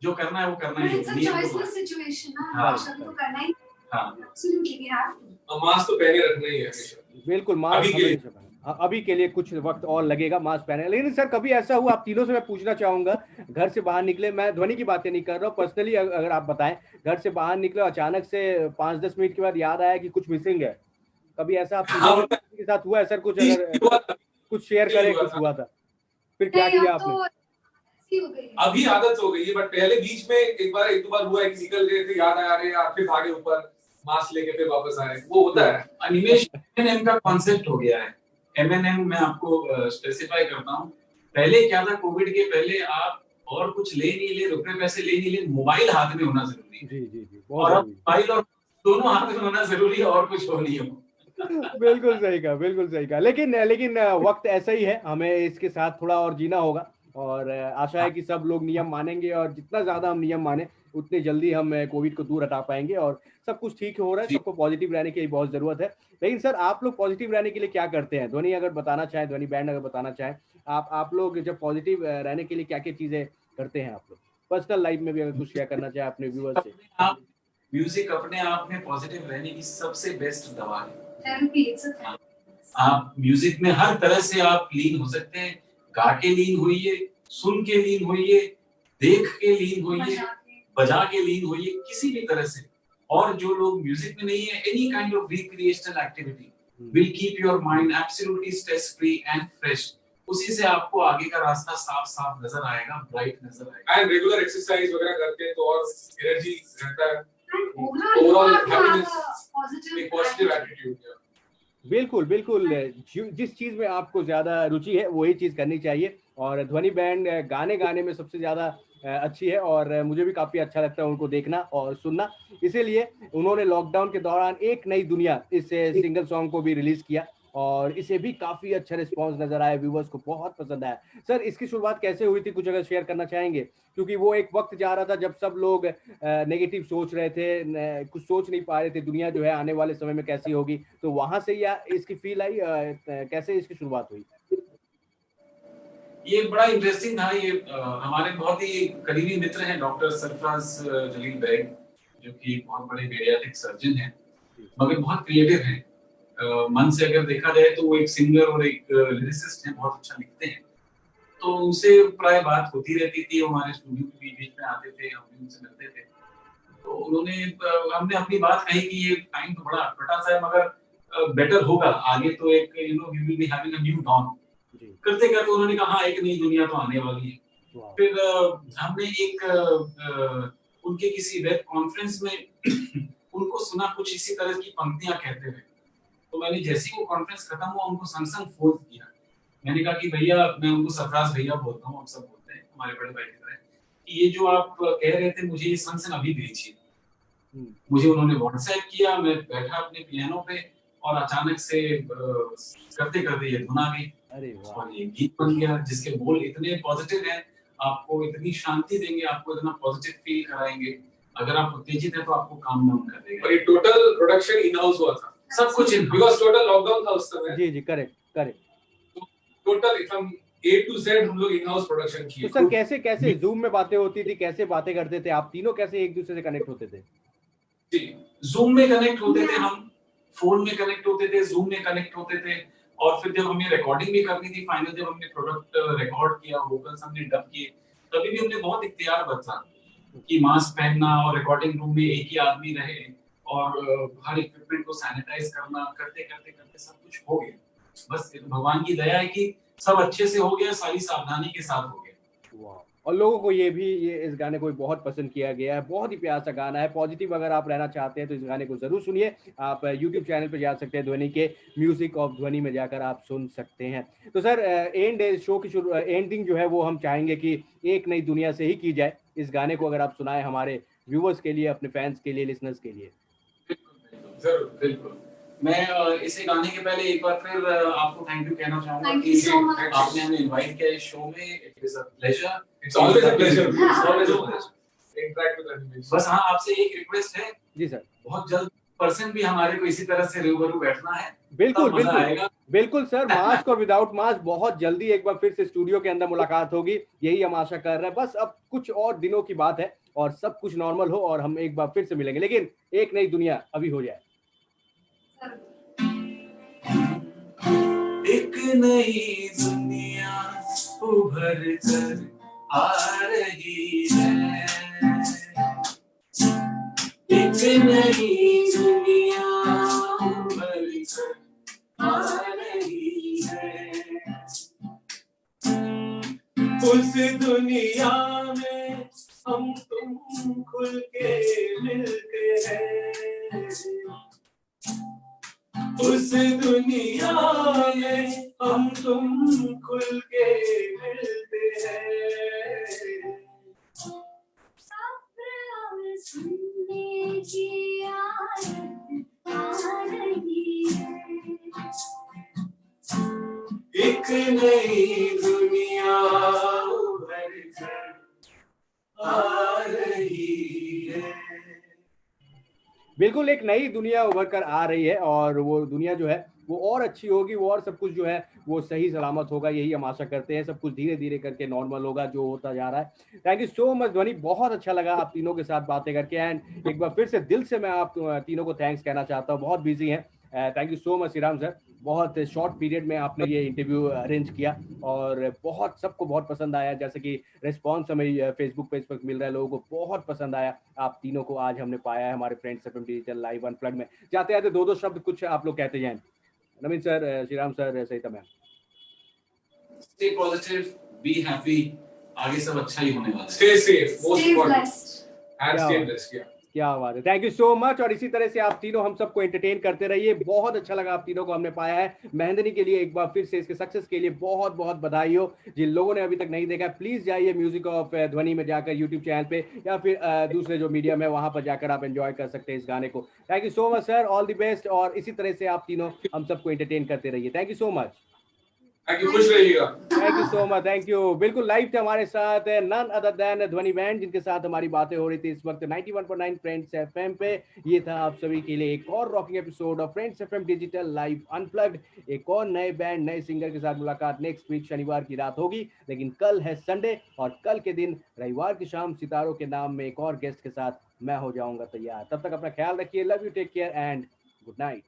जो करना है वो करना ही है. It's a choiceless situation ना, सबको करना ही. Absolutely we have to. Mask तो पहने रखना ही है हमेशा. बिल्कुल, मास्क अभी के लिए कुछ वक्त और लगेगा मास्क पहने. लेकिन सर कभी ऐसा हुआ, आप तीनों से मैं पूछना चाहूंगा, घर से बाहर निकले, मैं ध्वनि की बातें नहीं कर रहा हूँ, पर्सनली अगर आप बताएं, घर से बाहर निकले अचानक से 5-10 मिनट के बाद याद आया कि कुछ मिसिंग है, कभी ऐसा आप के साथ हुआ है सर? कुछ अगर कुछ शेयर करें, कुछ हुआ था फिर क्या किया आपने? अभी आदत हो गई है, बट पहले बीच में एक दो बार हुआ है कि निकल गए थे, याद आ रहे हैं, फिर भागे ऊपर मास्क लेके फिर वापस आए, वो होता है. एनिमेशन का कॉन्सेप्ट हो गया है. M&M मैं आपको स्पेसिफाई करता हूँ. पहले क्या था, कोविड के पहले आप और कुछ ले नहीं ले, रुपए पैसे ले नहीं ले, मोबाइल हाथ में होना जरूरी है। जी जी जी, और बहुत अब जरूरी। मोबाइल और दोनों हाथ में होना जरूरी है, और कुछ हो नहीं हो। बिल्कुल सही कहा, बिल्कुल सही कहा। लेकिन लेकिन वक्त ऐसा ही है, हमें इसके साथ थोड़ा और जीना होगा। और आशा है कि सब लोग नियम मानेंगे, और जितना ज्यादा हम नियम माने उतनी जल्दी हम कोविड को दूर हटा पाएंगे, और सब कुछ ठीक हो रहा है। जी। सबको पॉजिटिव रहने की बहुत जरूरत है। लेकिन सर, आप लोग पॉजिटिव रहने के लिए क्या करते हैं? ध्वनि अगर बताना चाहें, ध्वनि बैंड अगर बताना चाहें, आप लोग जब पॉजिटिव रहने के लिए क्या क्या चीजें करते हैं? आप लोग पर्सनल लाइफ में भी अगर कुछ शेयर करना चाहें अपने व्यूअर्स से। अपने आप म्यूजिक अपने आप में पॉजिटिव रहने की सबसे बेस्ट दवा है। Therapy, it's a therapy. आप म्यूजिक में हर तरह से आप लीन हो सकते हैं। गा के लीन होइए, सुन के लीन होइए, देख के लीन होइए, मजाक बजा के लीन होइए, किसी भी तरह से। और जो लोग म्यूजिक में नहीं है, any kind of recreational activity will keep your mind absolutely stress free and fresh. उसी से आपको आगे का रास्ता साफ साफ नजर आएगा, ब्राइट नजर आएगा। एंड रेगुलर एक्सरसाइज वगैरह करते हैं तो और एनर्जी रहता है, And overall, Overall you have to have happiness, a positive एक पॉजिटिव attitude. एटीट्यूड। बिल्कुल बिल्कुल, जिस चीज में आपको ज्यादा रुचि है वही चीज करनी चाहिए। और ध्वनि बैंड गाने में सबसे ज्यादा अच्छी है, और मुझे भी काफी अच्छा लगता है उनको देखना और सुनना। इसीलिए उन्होंने लॉकडाउन के दौरान एक नई दुनिया इस सिंगल सॉन्ग को भी रिलीज किया, और इसे भी काफी अच्छा रिस्पांस नजर आया, व्यूवर्स को बहुत पसंद आया। सर, इसकी शुरुआत कैसे हुई थी, कुछ अगर शेयर करना चाहेंगे? क्योंकि वो एक वक्त जा रहा था जब सब लोग नेगेटिव सोच रहे थे, कुछ सोच नहीं पा रहे थे दुनिया जो है आने वाले समय में कैसी होगी, तो वहां से या इसकी फील आई, कैसे इसकी शुरुआत हुई? ये बड़ा इंटरेस्टिंग था। ये हमारे बहुत ही करीबी मित्र हैं डॉक्टर सरफराज जलील बैग, जो कि बहुत बड़े बेरियाट्रिक सर्जन हैं, मगर बहुत क्रिएटिव हैं। मन से अगर देखा जाए तो वो एक सिंगर और एक लिरिसिस्ट हैं, बहुत अच्छा लिखते हैं। तो उनसे प्राय बात होती रहती थी, हमारे स्टूडियो के बीच में आते थे, हम भी उनसे मिलते थे। तो उन्होंने हमने अपनी बात कही कि ये टाइम तो बड़ा अटपटा सा है, मगर बेटर होगा आगे, तो एक we will be having a new dawn. करते करते उन्होंने कहा हाँ, एक नई दुनिया तो आने वाली है। फिर हमने एक उनके किसी वेब कॉन्फ्रेंस में उनको सुना कुछ इसी तरह की पंक्तियां कहते हुए। तो मैंने जैसे ही वो कॉन्फ्रेंस खत्म हुआ उनको संग फोन किया। मैंने कहा कि भैया, मैं उनको सरफराज भैया बोलता हूँ, हम सब बोलते हैं हमारे बड़े भाई की तरह, कि ये जो आप कह रहे थे मुझे ये संग अभी भेजिए। मुझे उन्होंने व्हाट्सएप किया, मैं बैठा अपने पियानो पे, और अचानक से करते करते ये धुन आ गई। अरे वाह, और ये गीत बन गया जिसके बोल इतने पॉजिटिव हैं, आपको इतनी शांति देंगे, आपको इतना पॉजिटिव फील कराएंगे। अगर आप उत्तेजित हैं तो आपको काम डाउन कर देगा। और ये टोटल प्रोडक्शन इन हाउस हुआ था, सब कुछ इन, बिकॉज़ टोटल लॉकडाउन था उस समय। जी जी, correct correct. Total from A to Z हम लोग इन हाउस प्रोडक्शन किए। तो सर, कैसे कैसे जूम में बातें होती थी, कैसे बातें करते थे आप तीनों, कैसे एक दूसरे से कनेक्ट होते थे? जी, जूम में कनेक्ट होते थे हम, फोन में कनेक्ट होते थे, जूम में कनेक्ट होते थे। और फिर जब हमें रिकॉर्डिंग भी करनी थी, फाइनल जब हमने प्रोडक्ट रिकॉर्ड किया, वोकल्स हमने डब किए, तभी भी हमने बहुत इख्तियार बरता कि मास्क पहनना और रिकॉर्डिंग रूम में एक ही आदमी रहे, और हर इक्विपमेंट को सैनिटाइज करना, करते करते करते सब कुछ हो गया। बस भगवान की दया है कि सब अच्छे से हो गया, सारी सावधानी के साथ हो गया। वाह, और लोगों को ये इस गाने को बहुत पसंद किया गया है। बहुत ही प्यारा सा गाना है, पॉजिटिव अगर आप रहना चाहते हैं तो इस गाने को जरूर सुनिए। आप यूट्यूब चैनल पे जा सकते हैं, ध्वनि के म्यूजिक ऑफ ध्वनि में जाकर आप सुन सकते हैं। तो सर, शो की एंडिंग जो है वो हम चाहेंगे कि एक नई दुनिया से ही की जाए। इस गाने को अगर आप सुनाए हमारे व्यूवर्स के लिए, अपने फैंस के लिए, लिसनर्स के लिए। जरूर, बिल्कुल। मैं इसे गाने के पहले एक बार फिर आपको थैंक यू कहना चाहूंगा Thank कि you so much. आपने हमें इनवाइट किया इस शो में। It is a pleasure, it's always a pleasure, it's always a pleasure interact with animation. बस हाँ, आपसे एक रिक्वेस्ट है। जी सर, बहुत जल्द पर्सन भी हमारे को इसी तरह से रूबरू बैठना है। बिल्कुल मजा बिल्कुल आएगा। बिल्कुल सर। मास्क और विदाउट मास्क बहुत जल्दी एक बार फिर से स्टूडियो के अंदर मुलाकात होगी, यही हम आशा कर रहे हैं। बस अब कुछ और दिनों की बात है और सब कुछ नॉर्मल हो और हम एक बार फिर से मिलेंगे, लेकिन एक नई दुनिया अभी हो जाए। एक नई दुनिया उभर कर आ रही है, एक नई दुनिया उभर कर आ रही है। उस दुनिया में हम तुम खुल के मिलते हैं, उस दुनिया में हम तुम खुल के मिलते हैं। एक नई दुनिया उभर कर आ रही है। बिल्कुल एक नई दुनिया उभर कर आ रही है और वो दुनिया जो है वो और अच्छी होगी, वो और सब कुछ जो है वो सही सलामत होगा, यही हम आशा करते हैं। सब कुछ धीरे धीरे करके नॉर्मल होगा जो होता जा रहा है। थैंक यू सो मच ध्वनि, बहुत अच्छा लगा आप तीनों के साथ बातें करके। एंड एक बार फिर से दिल से मैं आप तीनों को थैंक्स कहना चाहता हूँ, बहुत बिजी हैं। Thank you so much Shriram sir, बहुत शॉर्ट पीरियड में आपने ये इंटरव्यू अरेंज किया और बहुत सबको बहुत पसंद आया। जैसे कि रिस्पॉन्स हमें फेसबुक पेज पर मिल रहा है, लोगों को बहुत पसंद आया। आप तीनों को आज हमने पाया है हमारे friends FM digital live unplug में। जाते जाते दो शब्द कुछ आप लोग कहते जाएं। नवीन सर, श्रीराम सर, सहिता ma'am. Stay positive, be happy, आगे सब अच्छा ही होने वाला है। Stay safe, most Stay important, blessed. and क्या stay बात। blessed. Yeah. क्या बात है, थैंक यू सो मच। और इसी तरह से आप तीनों हम सबको एंटरटेन करते रहिए। बहुत अच्छा लगा आप तीनों को हमने पाया है। मेहंदिनी के लिए एक बार फिर से इसके सक्सेस के लिए बहुत बहुत बधाई हो। जिन लोगों ने अभी तक नहीं देखा प्लीज जाइए म्यूजिक ऑफ ध्वनि में जाकर यूट्यूब चैनल पे या फिर दूसरे जो मीडियम है वहां पर जाकर आप एंजॉय कर सकते हैं इस गाने को। Thank you so much sir, all the best. और इसी तरह से आप तीनों हम सबको एंटरटेन करते रहिए। Thank you so much. Thank you, खुश रहिएगा। Thank you so much, thank you. बिल्कुल लाइव थे हमारे साथ नन अदर देन ध्वनि बैंड, जिनके साथ हमारी बातें हो रही थी इस वक्त 91.9 फ्रेंड्स एफएम पे। ये था आप सभी के लिए एक और rocking episode of friends FM digital live unplugged. एक और नए बैंड नए सिंगर के साथ मुलाकात नेक्स्ट वीक शनिवार की रात होगी, लेकिन कल है संडे और कल के दिन रविवार की शाम सितारों के नाम में एक और गेस्ट के साथ मैं हो जाऊंगा तैयार। तब तक अपना ख्याल रखिए। Love you, take care and good night.